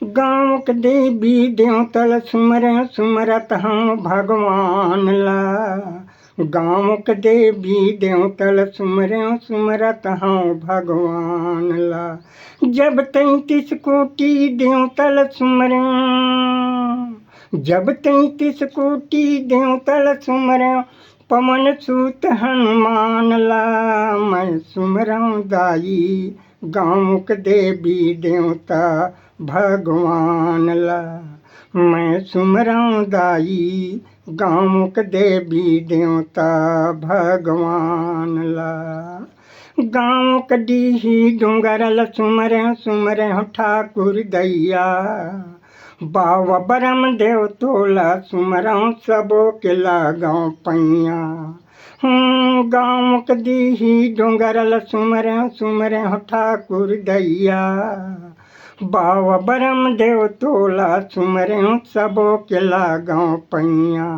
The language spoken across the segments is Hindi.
गाँव के देवी देवतल सुमर सुमरत हम भगवान ला। गाँव के देवी देवतल सुमर सुमरत हम भगवान ला। जब 33 कोटि देवतल सुमर, जब 33 कोटि देवतल सुमर पवन सूत हनुमान ला। मैं सुमरऊं दाई गाँव के देवी देवता भगवान ला। मैं सुमरऊं दाई गाँव के देवी देवता भगवान ला। गाँव के डीही डूंगरल सुमर सुमर ठाकुर दैया। बाबा बरम देव तोला सुमरऊं सबो के लागऊं पैया। गाँव के डीही डूंगरल सुमर सुमर ठाकुर दैया। बाबा बरम देव तोला सुमरऊं सबो के लागऊं पैया।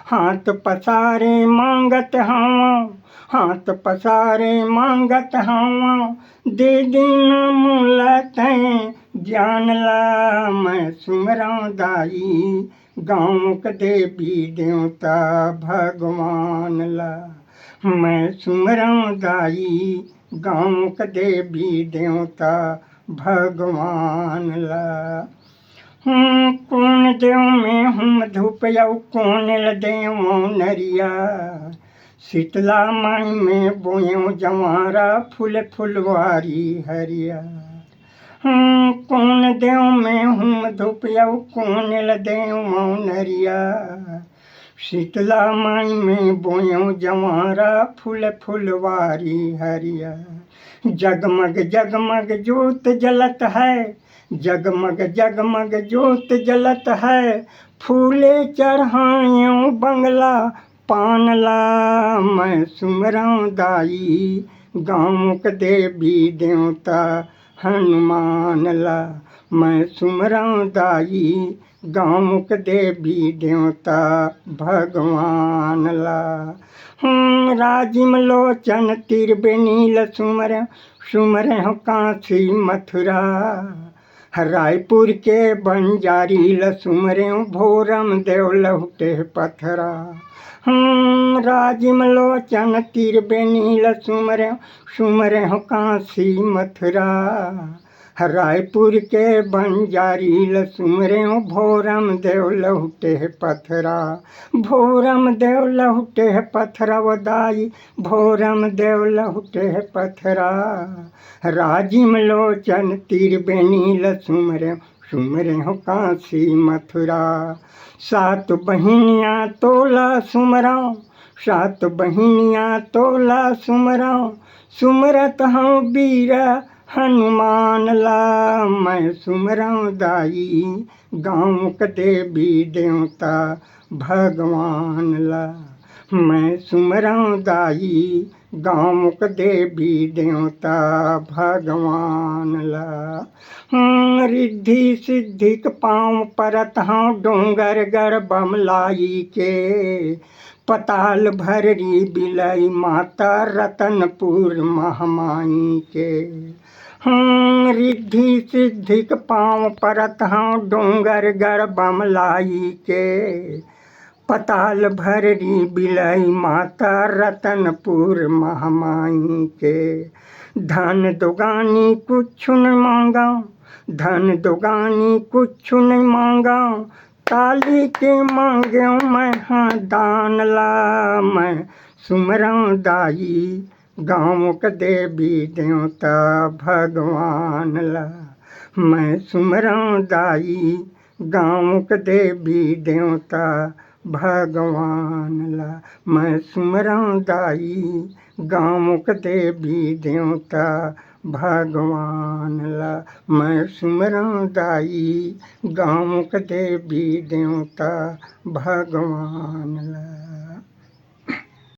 हाथ पसारे मांगत हूँ, हाथ पसारे मांगत हूँ, दे दीन मुलतैं ज्ञान ला। मैं सुमरऊं दाई गाँव के देवी देवता भगवान ला। मैं सुमरऊं दाई गाँव के देवी देवता भगवान ला। कौन देव में हम धूप यऊ कौन देव नरिया। शीतला माई में बोयो जवारा फूल फुलवारी हरिया। कौन देव में हम धूप यऊ कौन देव नरिया। शीतला माई में बोयो जवारा फूल फुलवारी हरिया। जगमग जगमग ज्योत जलत है, जगमग जगमग ज्योत जलत है, फूले चढ़ायूं बंगला पान ला। मैं सुमरऊं दाई गाँव के देवी देवता हनुमान ला। मैं सुमरऊं दाई गाँव के देवी देवता भगवान ला। राजिम लोचन तिरबेनील सुमर सुमर काशी मथुरा। रायपुर के बंजारी लसुमरे भोरम देव लहुटे पथरा। राजिम लोचन तिरबेनी लसुमरे सुमरे काशी मथुरा। रायपुर के बंजारी लसुमरे भोरम देव लहुटे पथरा। भोरम देव लहुटे पथरा वदाई भोरम देव लहुटे पथरा। राजिम लोचन तिरबेनी लसुमरे सुमरे काशी मथुरा। सात बहिनियाँ तोला सुमराऊं, सात बहिनियाँ तोला सुमराऊं, सुमरत हूँ वीर हनुमान ला। मैं सुमरऊं दाई गाँव के देवी देवता भगवान ला। मैं सुमरऊं दाई गाँव के देवी देवता भगवान ला। रिद्धि सिद्धि के पाँव परत हूँ डोंगर गढ़ बमलाई के। पताल भररी बिलई माता रतनपुर महामाई के। रिद्धि सिद्धि के पाँव परत हूँ डोंगर गढ़ बमलाई के। पताल भररी बिलई माता रतनपुर महामाई के। धन दुगानी कुछ न मांगा, धन दुगानी कुछ न मांगा, ताली के मांगे मैं हाँ दान ला। मैं सुमरऊं दाई गाँव के देवी देवता भगवान ला। मैं सुमरऊं दाई गाँव के देवी देवता भगवान ला। मैं सुमरऊं दाई गाँव के देवी देवता भगवान ला। मैं सुमरऊं दाई गाँव के देवी देवता भगवान ला।